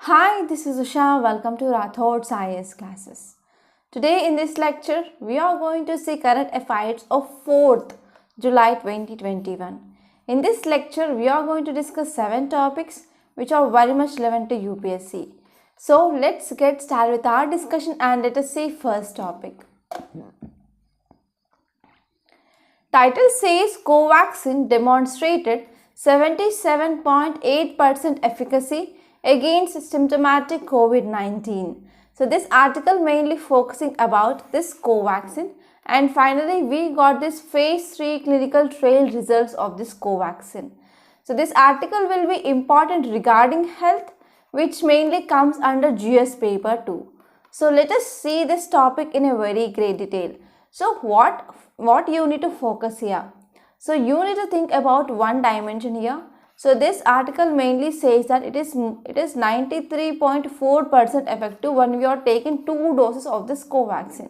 Hi, this is Usha. Welcome to Rathod's IAS classes. Today in this lecture, we are going to see current affairs of 4th July 2021. In this lecture, we are going to discuss 7 topics which are very much relevant to UPSC. So, let's get started with our discussion and let us see first topic. Title says Covaxin demonstrated 77.8% efficacy against symptomatic COVID-19. So this article mainly focusing about this Covaxin, and finally we got this phase 3 clinical trial results of this Covaxin. So this article will be important regarding health, which mainly comes under GS paper 2. So let us see this topic in a very great detail. So what you need to focus here? So you need to think about one dimension here. So this article mainly says that it is 93.4% effective when we are taking 2 doses of this Covaxin.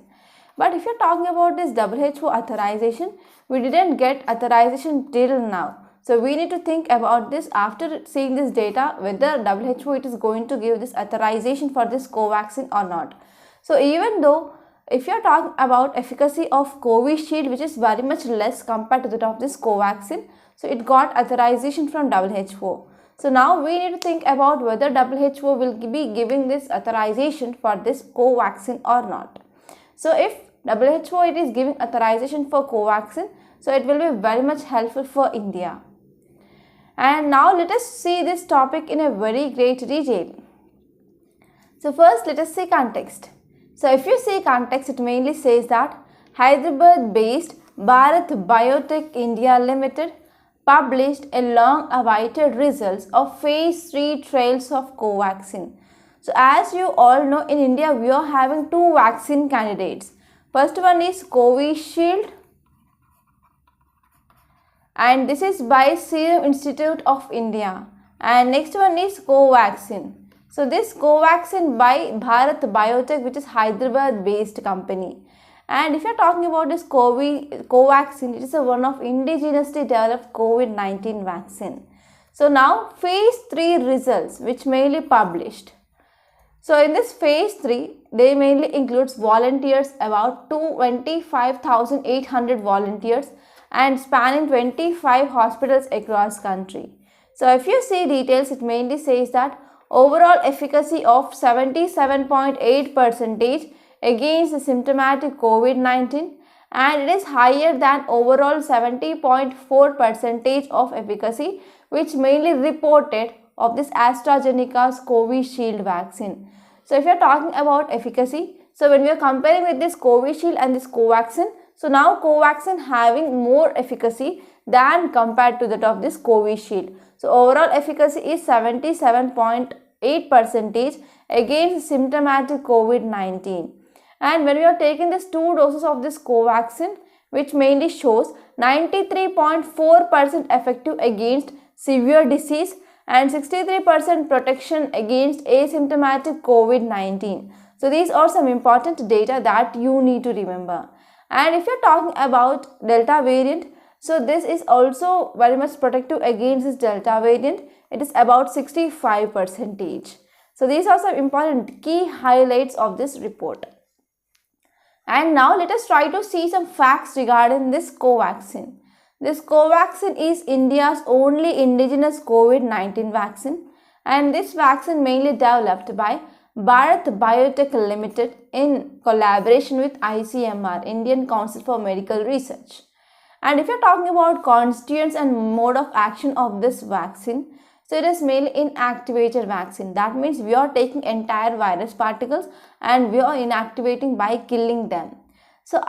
But if you're talking about this WHO authorization, we didn't get authorization till now. So we need to think about this after seeing this data, whether WHO it is going to give this authorization for this Covaxin or not. So even though if you are talking about efficacy of Covishield, which is very much less compared to that of this Covaxin, so it got authorization from WHO. So now we need to think about whether WHO will be giving this authorization for this Covaxin or not. So if WHO it is giving authorization for Covaxin, so it will be very much helpful for India. And now let us see this topic in a very great detail. So first let us see context. So if you see context, it mainly says that Hyderabad-based Bharat Biotech India Limited published a long-awaited results of phase 3 trials of Covaxin. So as you all know, in India we are having 2 vaccine candidates. First one is Covishield, and this is by Serum Institute of India, and next one is Covaxin. So this Covaxin by Bharat Biotech, which is Hyderabad based company. And if you are talking about this Covaxin, it is one of indigenously developed COVID-19 vaccine. So now phase 3 results which mainly published. So in this phase 3, they mainly includes volunteers, about 25,800 volunteers, and spanning 25 hospitals across country. So if you see details, it mainly says that overall efficacy of 77.8% against the symptomatic COVID-19, and it is higher than overall 70.4% of efficacy which mainly reported of this AstraZeneca's Covishield vaccine. So if you are talking about efficacy, so when we are comparing with this Covishield and this Covaxin, so now Covaxin having more efficacy than compared to that of this Covishield. So overall efficacy is 77.8% against symptomatic COVID-19. And when we are taking this 2 doses of this Covaxin, which mainly shows 93.4% effective against severe disease and 63% protection against asymptomatic COVID-19. So these are some important data that you need to remember. And if you are talking about Delta variant, so this is also very much protective against this Delta variant. It is about 65%. So these are some important key highlights of this report. And now let us try to see some facts regarding this Covaxin. This Covaxin is India's only indigenous COVID-19 vaccine, and this vaccine mainly developed by Bharat Biotech Limited in collaboration with ICMR, Indian Council for Medical Research. And if you are talking about constituents and mode of action of this vaccine, so it is mainly inactivated vaccine. That means we are taking entire virus particles and we are inactivating by killing them. So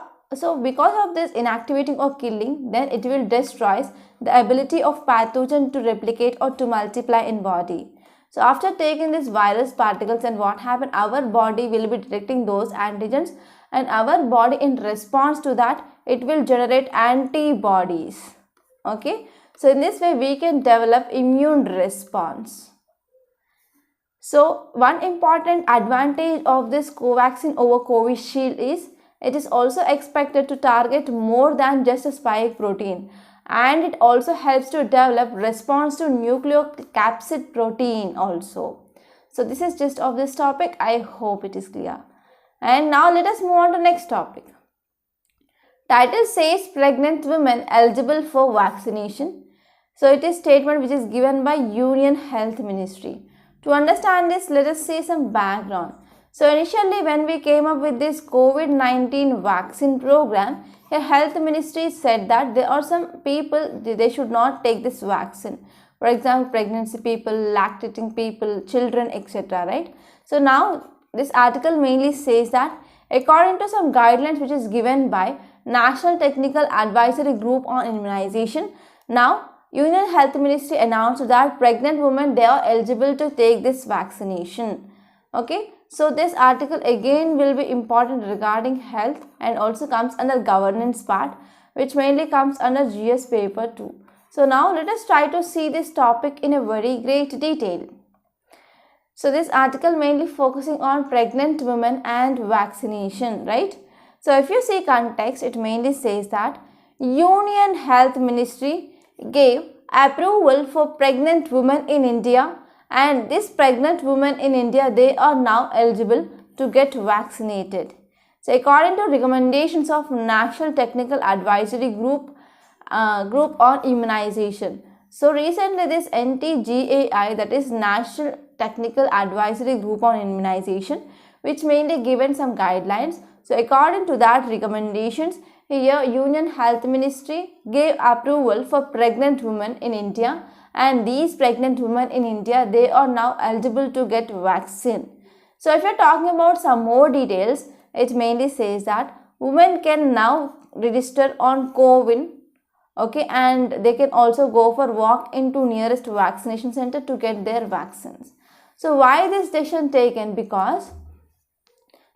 because of this inactivating or killing, then it will destroy the ability of pathogen to replicate or to multiply in body. So after taking these virus particles, and what happen, our body will be detecting those antigens, and our body in response to that, it will generate antibodies. Okay. So in this way we can develop immune response. So one important advantage of this Covaxin over Covishield is it is also expected to target more than just a spike protein, and it also helps to develop response to nucleocapsid protein also. So this is gist of this topic. I hope it is clear. And now let us move on to next topic. Title says pregnant women eligible for vaccination. So it is statement which is given by Union Health Ministry. To understand this, let us see some background. So initially when we came up with this COVID-19 vaccine program, the health ministry said that there are some people, they should not take this vaccine. For example, pregnancy people, lactating people, children, etc. Right? So now this article mainly says that according to some guidelines which is given by National Technical Advisory Group on Immunization, now Union Health Ministry announced that pregnant women, they are eligible to take this vaccination. Okay, so this article again will be important regarding health and also comes under governance part, which mainly comes under GS paper 2. So now let us try to see this topic in a very great detail. So this article mainly focusing on pregnant women and vaccination, right? So if you see context, it mainly says that Union Health Ministry gave approval for pregnant women in India, and this pregnant women in India, they are now eligible to get vaccinated. So according to recommendations of National Technical Advisory Group on Immunization. So recently this NTGAI, that is National Technical Advisory Group on Immunization, which mainly given some guidelines. So according to that recommendations, here Union Health Ministry gave approval for pregnant women in India, and these pregnant women in India, they are now eligible to get vaccine. So if you are talking about some more details, it mainly says that women can now register on CoWIN, okay, and they can also go for walk into nearest vaccination center to get their vaccines. So why this decision taken? Because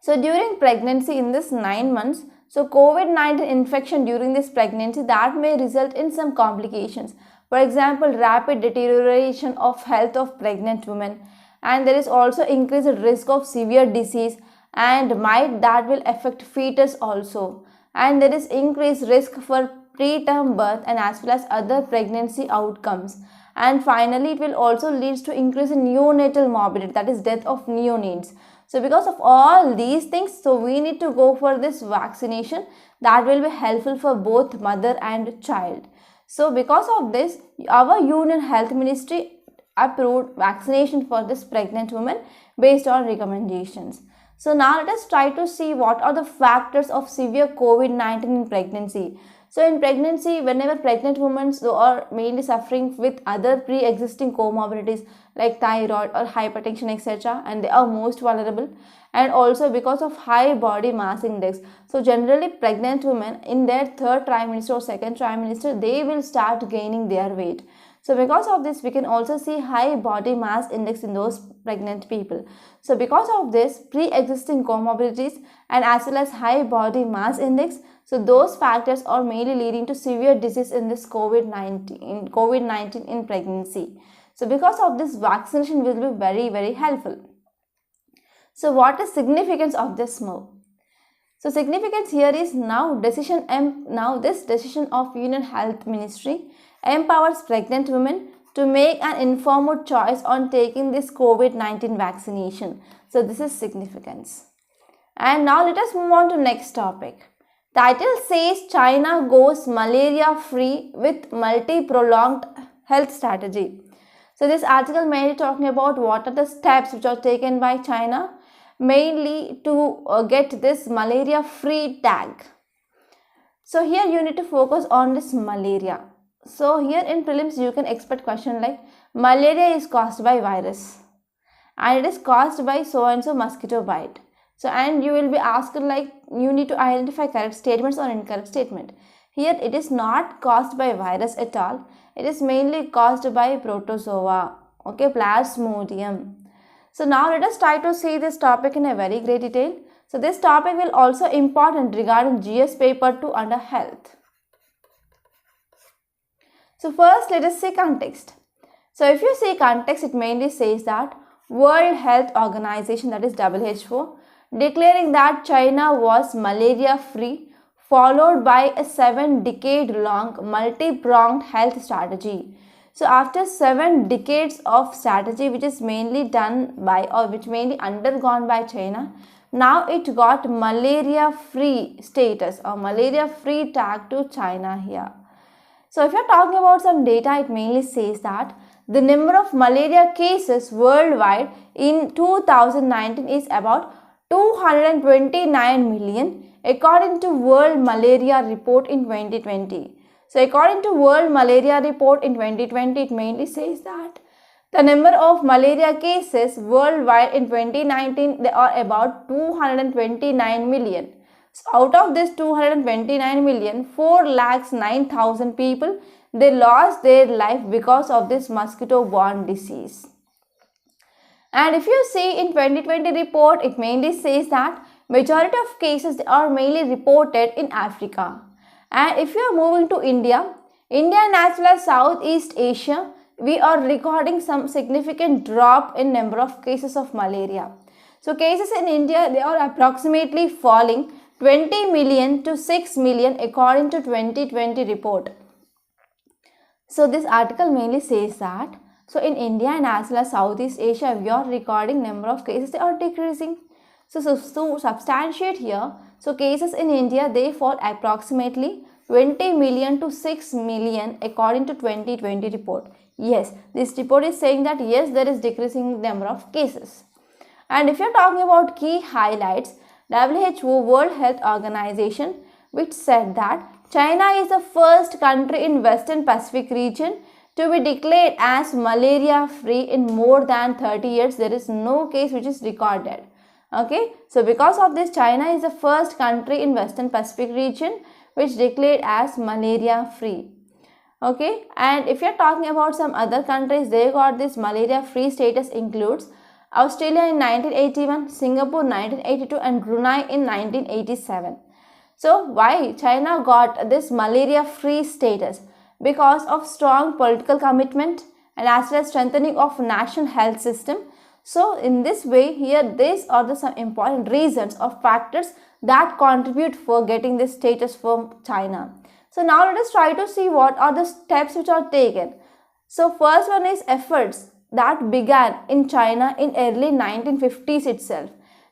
so during pregnancy in this 9 months, so COVID-19 infection during this pregnancy, that may result in some complications. For example, rapid deterioration of health of pregnant women, and there is also increased risk of severe disease and that will affect fetus also, and there is increased risk for preterm birth and as well as other pregnancy outcomes. And finally, it will also lead to increase in neonatal morbidity, that is death of neonates. So because of all these things, so we need to go for this vaccination that will be helpful for both mother and child. So because of this, our Union Health Ministry approved vaccination for this pregnant woman based on recommendations. So now let us try to see what are the factors of severe COVID-19 in pregnancy. So in pregnancy, whenever pregnant women are mainly suffering with other pre-existing comorbidities like thyroid or hypertension, etc., and they are most vulnerable, and also because of high body mass index. So generally pregnant women in their third trimester or second trimester, they will start gaining their weight. So because of this, we can also see high body mass index in those pregnant people. So because of this pre-existing comorbidities and as well as high body mass index, so those factors are mainly leading to severe disease in this COVID-19 in pregnancy. So because of this, vaccination will be very, very helpful. So what is significance of this move? So significance here is now this decision of Union Health Ministry empowers pregnant women to make an informed choice on taking this COVID-19 vaccination. So this is significance. And now let us move on to next topic. Title says China goes malaria free with multi-pronged health strategy. So this article mainly talking about what are the steps which are taken by China mainly to get this malaria free tag. So here you need to focus on this malaria. So here in prelims you can expect question like malaria is caused by virus and it is caused by so and so mosquito bite. So and you will be asked like you need to identify correct statements or incorrect statement. Here it is not caused by virus at all. It is mainly caused by protozoa, okay, plasmodium. So now let us try to see this topic in a very great detail. So this topic will also important regarding GS paper 2 under health. So first let us see context. So if you see context, it mainly says that World Health Organization, that is WHO, declaring that China was malaria free, followed by a 7-decade-long multi-pronged health strategy. So after 7 decades of strategy which is mainly done by or which mainly undergone by China, now it got malaria free status or malaria free tag to China here. So if you're talking about some data, it mainly says that the number of malaria cases worldwide in 2019 is about 229 million according to World Malaria Report in 2020. So according to World Malaria Report in 2020, it mainly says that the number of malaria cases worldwide in 2019, they are about 229 million. So out of this 229 million, 4,09,000 people, they lost their life because of this mosquito-borne disease. And if you see in 2020 report, it mainly says that majority of cases are mainly reported in Africa. And if you are moving to India and as well as Southeast Asia, we are recording some significant drop in number of cases of malaria. So cases in India, they are approximately falling 20 million to 6 million according to 2020 report. So this article mainly says that, so in India and as well as Southeast Asia, we are recording number of cases, they are decreasing. So to substantiate here, so cases in India, they fall approximately 20 million to 6 million according to 2020 report. Yes, this report is saying that yes, there is decreasing number of cases. And if you are talking about key highlights, WHO, World Health Organization, which said that China is the first country in Western Pacific region to be declared as malaria free in more than 30 years. There is no case which is recorded. Okay, so because of this, China is the first country in Western Pacific region which declared as malaria free. Okay, and if you are talking about some other countries, they got this malaria free status includes Australia in 1981, Singapore 1982 and Brunei in 1987. So why China got this malaria free status? Because of strong political commitment and as well as strengthening of national health system. So in this way here, these are some important reasons or factors that contribute for getting this status from China. So now let us try to see what are the steps which are taken. So first one is efforts that began in China in early 1950s itself.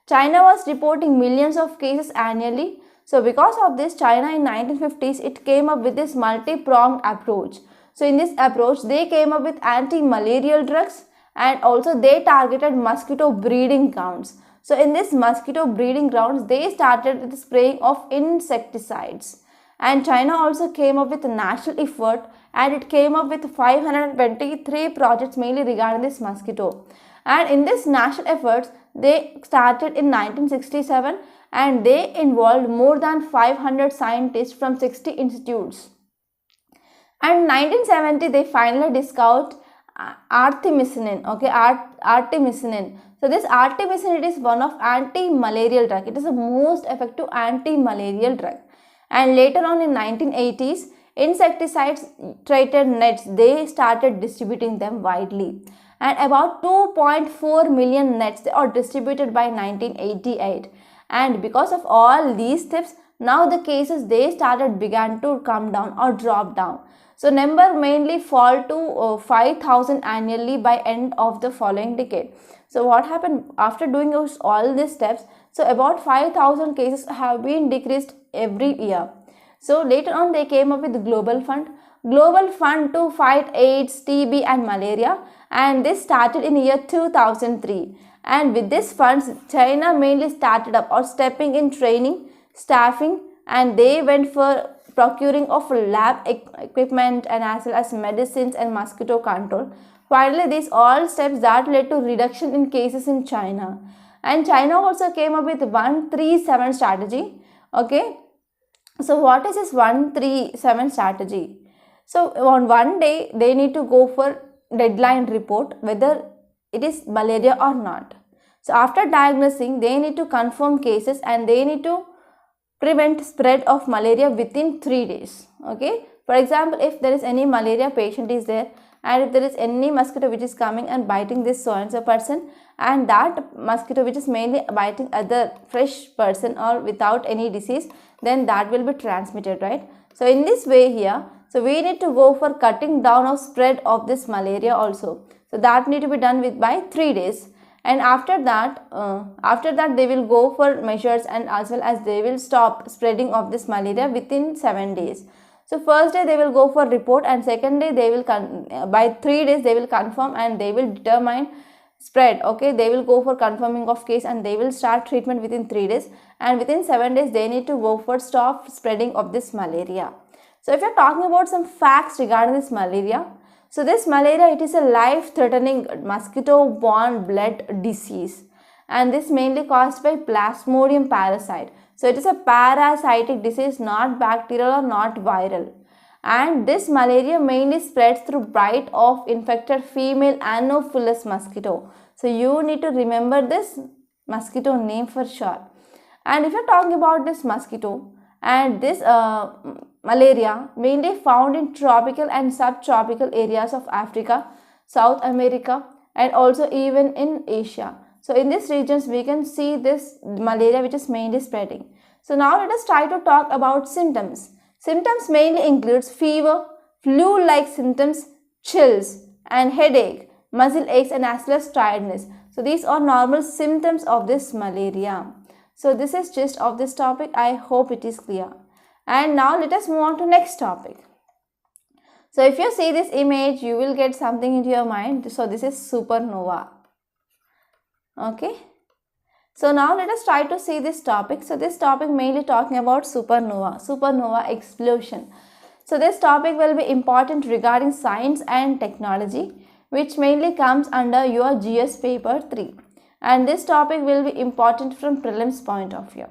China was reporting millions of cases annually. So because of this, China in 1950s, it came up with this multi-pronged approach. So in this approach, they came up with anti-malarial drugs and also they targeted mosquito breeding grounds. So in this mosquito breeding grounds, they started with the spraying of insecticides. And China also came up with a national effort and it came up with 523 projects mainly regarding this mosquito. And in this national efforts, they started in 1967 and they involved more than 500 scientists from 60 institutes. And in 1970, they finally discovered artemisinin. Okay, artemisinin. So this artemisinin is one of anti-malarial drug. It is the most effective anti-malarial drug. And later on in 1980s, insecticides treated nets, they started distributing them widely. And about 2.4 million nets they are distributed by 1988. And because of all these steps, now the cases they began to come down or drop down. So number mainly fall to 5,000 annually by end of the following decade. So what happened after doing all these steps? So about 5,000 cases have been decreased every year. So later on they came up with the Global Fund to fight AIDS, TB and malaria, and this started in year 2003. And with this funds, China mainly started up or stepping in training, staffing, and they went for procuring of lab equipment and as well as medicines and mosquito control. Finally, these all steps that led to reduction in cases in China. And China also came up with 137 strategy. Okay, so what is this 137 strategy? So on one day they need to go for deadline report whether it is malaria or not. So after diagnosing, they need to confirm cases and they need to prevent spread of malaria within 3 days. Okay, for example, if there is any malaria patient is there and if there is any mosquito which is coming and biting this so and so person, and that mosquito which is mainly biting other fresh person or without any disease, then that will be transmitted, right? So in this way here, So we need to go for cutting down of spread of this malaria also. So that need to be done with by 3 days. And after that they will go for measures, and as well as they will stop spreading of this malaria within 7 days. So first day they will go for report, and second day they will by 3 days they will confirm and they will determine spread. Okay, they will go for confirming of case and they will start treatment within 3 days, and within 7 days they need to go for stop spreading of this malaria. So if you are talking about some facts regarding this malaria, so this malaria, it is a life-threatening mosquito-borne blood disease, and this mainly caused by Plasmodium parasite. So it is a parasitic disease, not bacterial or not viral. And this malaria mainly spreads through bite of infected female Anopheles mosquito. So you need to remember this mosquito name for sure. And if you are talking about this mosquito, and this malaria mainly found in tropical and subtropical areas of Africa, South America, and also even in Asia. So in these regions we can see this malaria which is mainly spreading. So now let us try to talk about symptoms. Symptoms mainly includes fever, flu-like symptoms, chills and headache, muscle aches and as well as tiredness. So these are normal symptoms of this malaria. So this is gist of this topic. I hope it is clear. And now let us move on to next topic. So if you see this image, you will get something into your mind. So this is supernova. Okay. So now let us try to see this topic. So this topic mainly talking about supernova explosion. So this topic will be important regarding science and technology, which mainly comes under your GS paper 3. And this topic will be important from prelims point of view.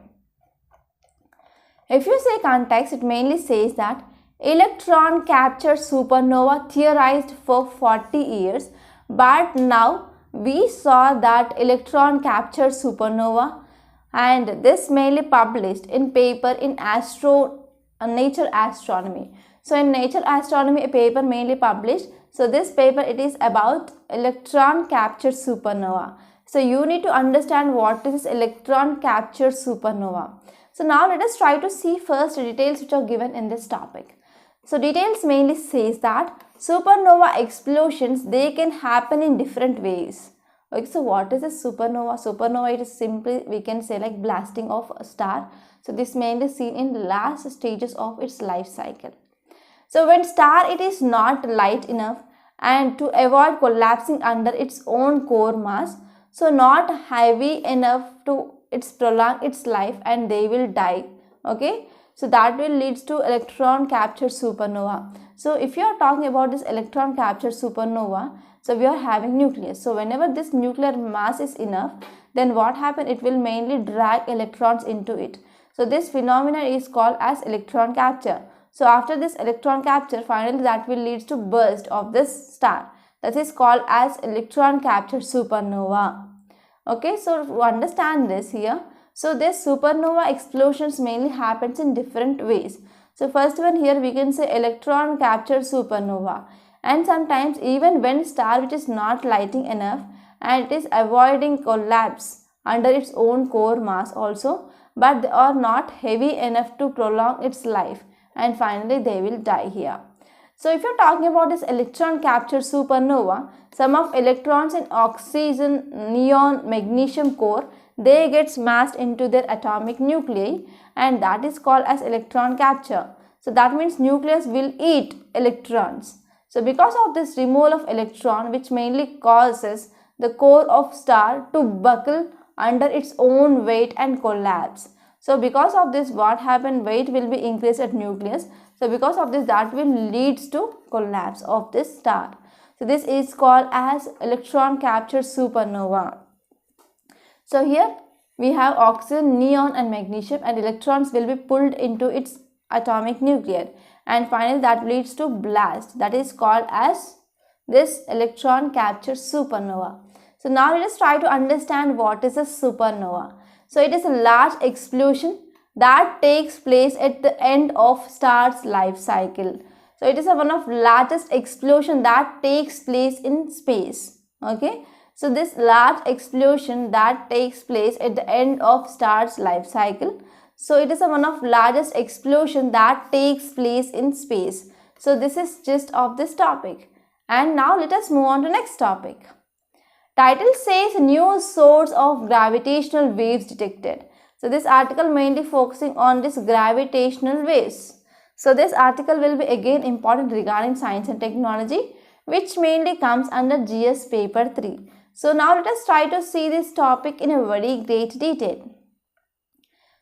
If you say context, it mainly says that electron captured supernova theorized for 40 years, but now we saw that electron captured supernova, and this mainly published in paper in Nature Astronomy. So in Nature Astronomy, a paper mainly published. So this paper, it is about electron captured supernova. So you need to understand what is electron captured supernova. So now let us try to see first details which are given in this topic. So details mainly says that supernova explosions, they can happen in different ways. Okay, so what is a supernova? Supernova, it is simply, we can say, like blasting of a star. So this mainly seen in the last stages of its life cycle. So when star, it is not light enough and to avoid collapsing under its own core mass, so not heavy enough to prolong its life, and they will die. Okay, so that will leads to electron captured supernova. So if you are talking about this electron captured supernova, so we are having nucleus. So whenever this nuclear mass is enough, then what happen? It will mainly drag electrons into it. So this phenomenon is called as electron capture. So after this electron capture, finally that will lead to burst of this star. That is called as electron captured supernova. Okay, so to understand this here, so this supernova explosions mainly happens in different ways. So first one here we can say electron captured supernova, and sometimes even when star which is not lighting enough and it is avoiding collapse under its own core mass also, but they are not heavy enough to prolong its life, and finally they will die here. So if you are talking about this electron captured supernova, some of electrons in oxygen, neon, magnesium core, they get smashed into their atomic nuclei, and that is called as electron capture. So that means nucleus will eat electrons. So because of this removal of electron, which mainly causes the core of star to buckle under its own weight and collapse. So because of this, what happened? Weight will be increased at nucleus. So because of this, that will leads to collapse of this star. So this is called as electron captured supernova. So here we have oxygen, neon and magnesium, and electrons will be pulled into its atomic nucleus, and finally that leads to blast. That is called as this electron captured supernova. So now let us try to understand what is a supernova. So it is a large explosion that takes place at the end of star's life cycle. So it is one of largest explosion that takes place in space. Okay. So this large explosion that takes place at the end of star's life cycle. So it is one of largest explosion that takes place in space. So this is gist of this topic. And now let us move on to next topic. Title says new source of gravitational waves detected. So this article mainly focusing on this gravitational waves. So this article will be again important regarding science and technology, which mainly comes under GS paper 3. So now let us try to see this topic in a very great detail.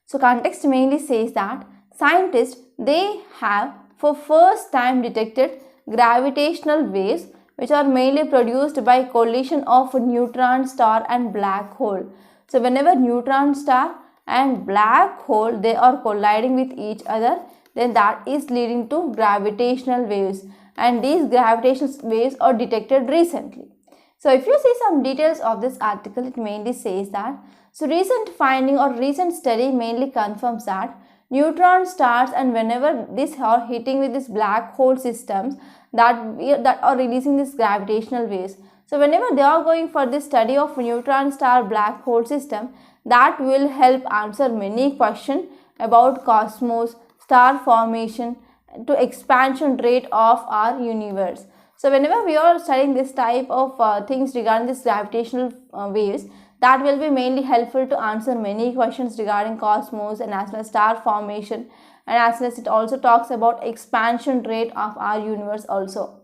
So context mainly says that scientists, they have for first time detected gravitational waves which are mainly produced by collision of neutron star and black hole. So whenever neutron star and black hole, they are colliding with each other, then that is leading to gravitational waves, and these gravitational waves are detected recently. So if you see some details of this article, it mainly says that recent finding or recent study mainly confirms that neutron stars, and whenever these are hitting with this black hole systems, that are releasing these gravitational waves. So whenever they are going for this study of neutron star black hole system, that will help answer many questions about cosmos, star formation, to expansion rate of our universe. So whenever we are studying this type of things regarding this gravitational waves, that will be mainly helpful to answer many questions regarding cosmos and as well as star formation, and as well as it also talks about expansion rate of our universe also.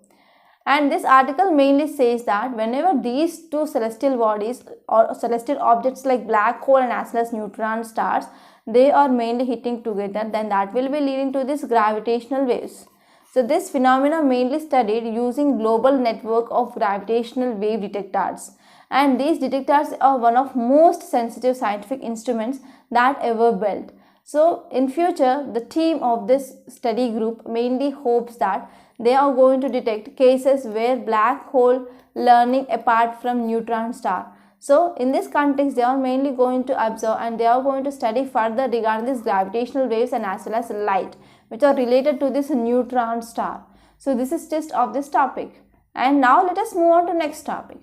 And this article mainly says that whenever these two celestial bodies or celestial objects like black hole and as well as neutron stars, they are mainly hitting together, then that will be leading to this gravitational waves. So this phenomena mainly studied using global network of gravitational wave detectors, and these detectors are one of most sensitive scientific instruments that ever built. So in future, the team of this study group mainly hopes that they are going to detect cases where black hole learning apart from neutron star. So in this context, they are mainly going to observe and they are going to study further regarding these gravitational waves and as well as light, which are related to this neutron star. So this is just of this topic. And now let us move on to next topic.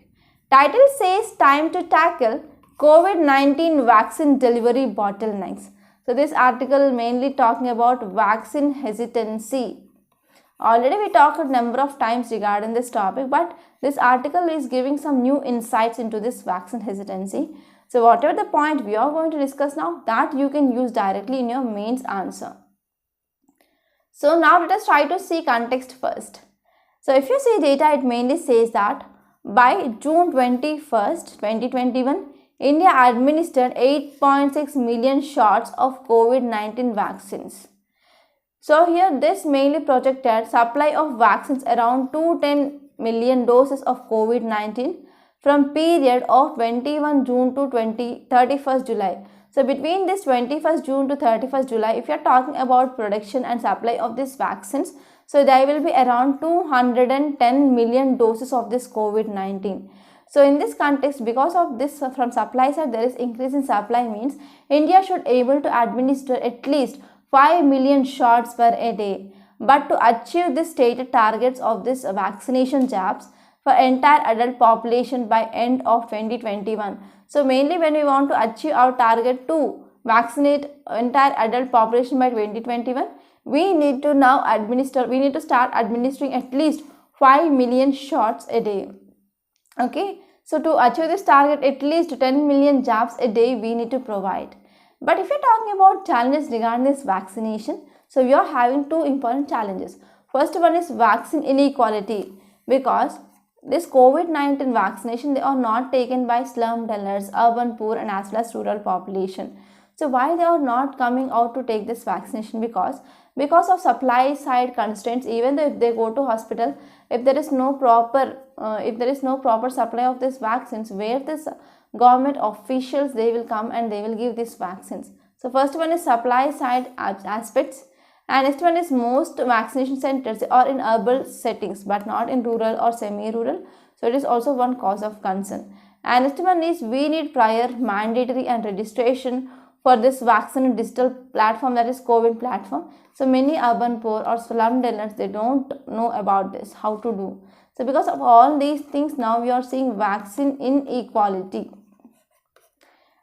Title says time to tackle COVID-19 vaccine delivery bottlenecks. So this article mainly talking about vaccine hesitancy. Already we talked a number of times regarding this topic, but this article is giving some new insights into this vaccine hesitancy. So whatever the point we are going to discuss now, that you can use directly in your mains answer. So now let us try to see context first. So if you see data, it mainly says that by June 21st, 2021, India administered 8.6 million shots of COVID-19 vaccines. So here this mainly projected supply of vaccines around 210 million doses of COVID-19 from period of 21 June to 31st July. So between this 21st June to 31st July, if you are talking about production and supply of these vaccines, so there will be around 210 million doses of this COVID-19. So in this context, because of this from supply side, there is increase in supply means India should able to administer at least 5 million shots per a day. But to achieve the stated targets of this vaccination jabs for entire adult population by end of 2021. So mainly when we want to achieve our target to vaccinate entire adult population by 2021, we need to start administering at least 5 million shots a day. Okay, so to achieve this target, at least 10 million jabs a day we need to provide. But if you're talking about challenges regarding this vaccination, so we are having two important challenges. First one is vaccine inequality, because this COVID-19 vaccination, they are not taken by slum dwellers, urban poor and as well as rural population. So why they are not coming out to take this vaccination? Because of supply side constraints. Even though if they go to hospital, if there is no proper supply of these vaccines, where this government officials they will come and they will give these vaccines. So first one is supply side aspects, and next one is most vaccination centers are in urban settings but not in rural or semi-rural. So it is also one cause of concern. And next one is we need prior mandatory and registration for this vaccine digital platform, that is COVID platform. So many urban poor or slum dwellers, they don't know about this, how to do. So because of all these things, now we are seeing vaccine inequality.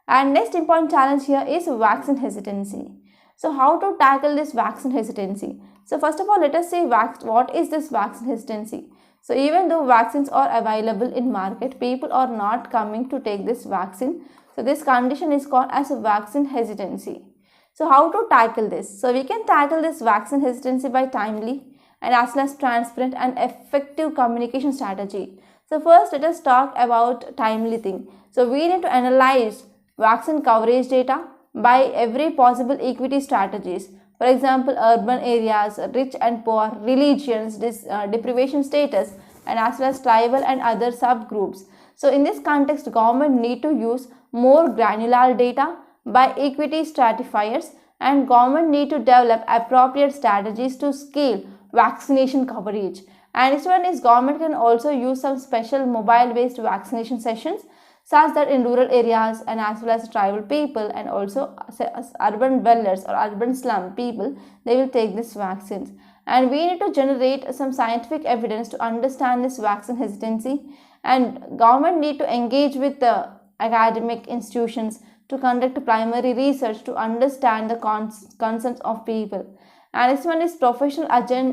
And next important challenge here is vaccine hesitancy. So how to tackle this vaccine hesitancy? So first of all, let us see what is this vaccine hesitancy. So even though vaccines are available in market, people are not coming to take this vaccine. So this condition is called as a vaccine hesitancy. So how to tackle this? So we can tackle this vaccine hesitancy by timely and as well as transparent and effective communication strategy. So first let us talk about timely thing. So we need to analyze vaccine coverage data by every possible equity strategies. For example, urban areas, rich and poor, religions, deprivation status, and as well as tribal and other subgroups. So in this context, government need to use more granular data by equity stratifiers, and government need to develop appropriate strategies to scale vaccination coverage. And this one is government can also use some special mobile based vaccination sessions such that in rural areas and as well as tribal people and also urban dwellers or urban slum people, they will take these vaccines. And we need to generate some scientific evidence to understand this vaccine hesitancy, and government need to engage with the academic institutions to conduct primary research to understand the concerns of people. And this one is professional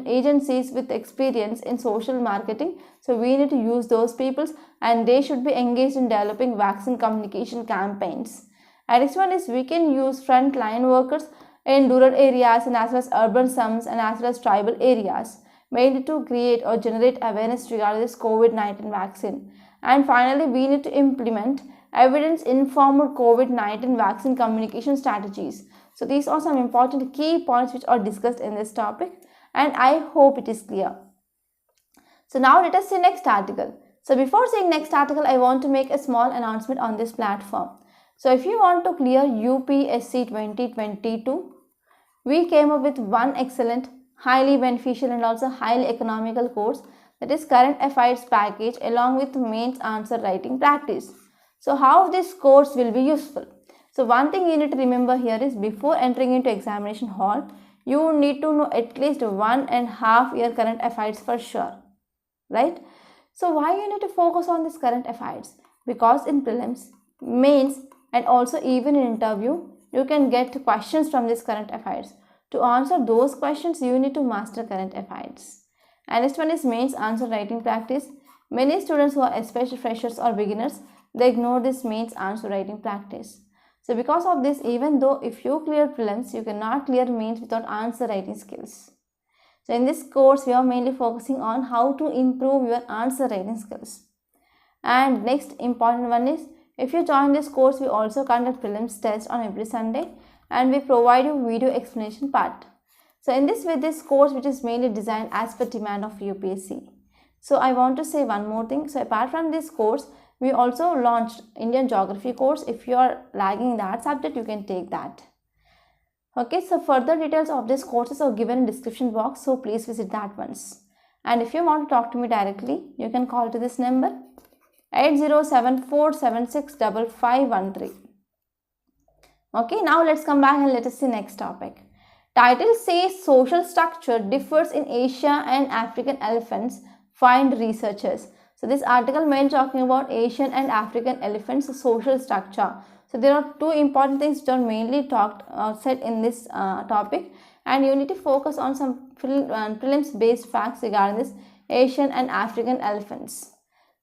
agencies with experience in social marketing. So we need to use those people and they should be engaged in developing vaccine communication campaigns. And this one is we can use frontline workers in rural areas and as well as urban slums and as well as tribal areas, mainly to create or generate awareness regarding this COVID-19 vaccine. And finally, we need to implement evidence-informed COVID-19 vaccine communication strategies. So these are some important key points which are discussed in this topic, and I hope it is clear. So now let us see next article. So before seeing next article, I want to make a small announcement on this platform. So if you want to clear UPSC 2022, we came up with one excellent, highly beneficial and also highly economical course, that is Current Affairs Package along with mains answer writing practice. So how this course will be useful? So one thing you need to remember here is before entering into examination hall, you need to know at least 1.5 year current affairs for sure, right? So why you need to focus on this current affairs? Because in prelims, mains and also even in interview, you can get questions from this current affairs. To answer those questions, you need to master current affairs. And next one is mains answer writing practice. Many students who are especially freshers or beginners, they ignore this mains answer writing practice. So because of this, even though if you clear prelims, you cannot clear mains without answer writing skills. So in this course, we are mainly focusing on how to improve your answer writing skills. And next important one is, if you join this course, we also conduct prelims test on every Sunday and we provide you video explanation part. So in this course which is mainly designed as per demand of UPSC. So I want to say one more thing. So apart from this course, we also launched Indian Geography course. If you are lagging that subject, you can take that. Okay, so further details of these courses are given in description box, so please visit that once. And if you want to talk to me directly, you can call to this number 8074765513. Okay, now let's come back and let us see next topic. Title says social structure differs in Asia and African elephants, find researchers. So this article mainly talking about Asian and African elephants social structure. So there are two important things which are mainly said in this topic, and you need to focus on some prelims based facts regarding this Asian and African elephants.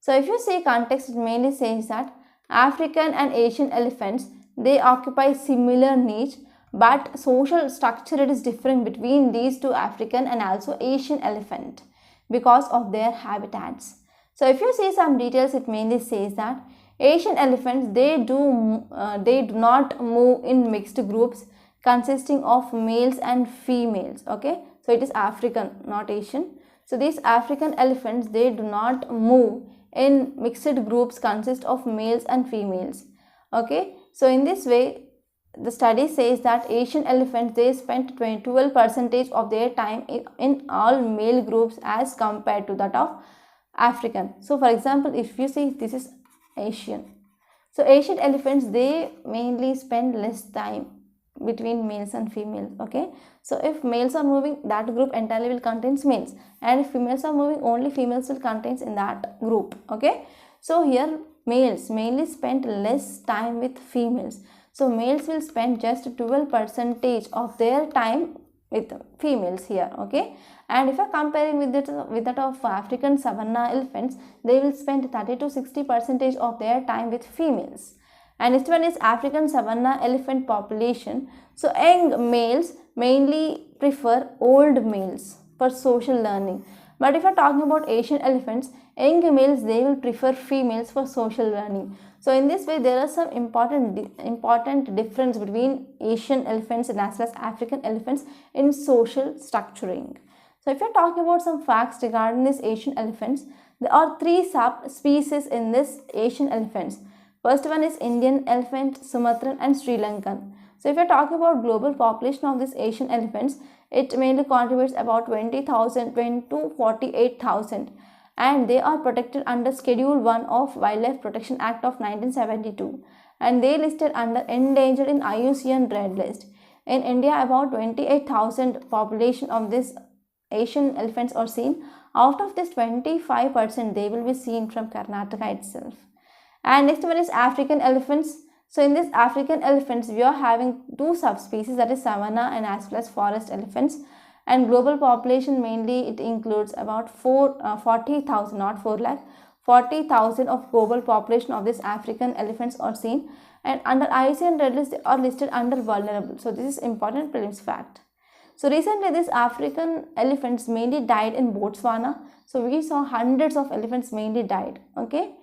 So if you see context, it mainly says that African and Asian elephants, they occupy similar niche, but social structure it is different between these two African and also Asian elephant because of their habitats. So if you see some details, it mainly says that Asian elephants, they do not move in mixed groups consisting of males and females. Okay, so it is African, not Asian. So these African elephants, they do not move in mixed groups consist of males and females. Okay, so in this way, the study says that Asian elephants, they spend 12% of their time in all male groups as compared to that of African. So for example, if you see this is Asian. So Asian elephants, they mainly spend less time between males and females. Okay, so if males are moving, that group entirely will contains males, and if females are moving, only females will contains in that group. Okay, so here males mainly spend less time with females. So males will spend just 12% of their time with females here, okay. And if I comparing with that of African savanna elephants, they will spend 30 to 60% of their time with females. And next one is African savanna elephant population. So young males mainly prefer old males for social learning. But if I are talking about Asian elephants, young males, they will prefer females for social learning. So in this way, there are some important difference between Asian elephants and as well as African elephants in social structuring. So if you're talking about some facts regarding these Asian elephants, there are 3 subspecies in this Asian elephants. First one is Indian elephant, Sumatran and Sri Lankan. So if you're talking about global population of these Asian elephants, it mainly contributes about 20,000 to 48,000. And they are protected under Schedule 1 of Wildlife Protection Act of 1972, and they listed under endangered in IUCN Red List. In India, about 28,000 population of this Asian elephants are seen. Out of this, 25% they will be seen from Karnataka itself. And next one is African elephants. So in this African elephants, we are having 2 subspecies, that is savanna and as well as forest elephants. And global population mainly it includes about 40,000, not 4 lakh, 40,000 of global population of this African elephants are seen. And under IUCN Red List, they are listed under vulnerable. So this is important prelims fact. So recently these African elephants mainly died in Botswana. So we saw hundreds of elephants mainly died, okay.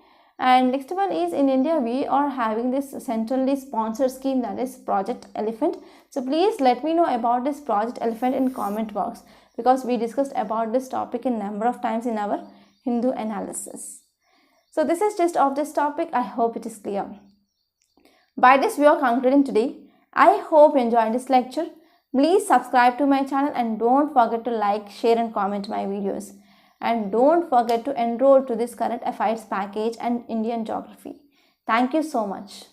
And next one is in India, we are having this centrally sponsored scheme, that is Project Elephant. So please let me know about this Project Elephant in comment box, because we discussed about this topic in number of times in our Hindu analysis. So this is just of this topic. I hope it is clear. By this we are concluding today. I hope you enjoyed this lecture. Please subscribe to my channel and don't forget to like, share and comment my videos. And don't forget to enroll to this current affairs package and Indian geography. Thank you so much.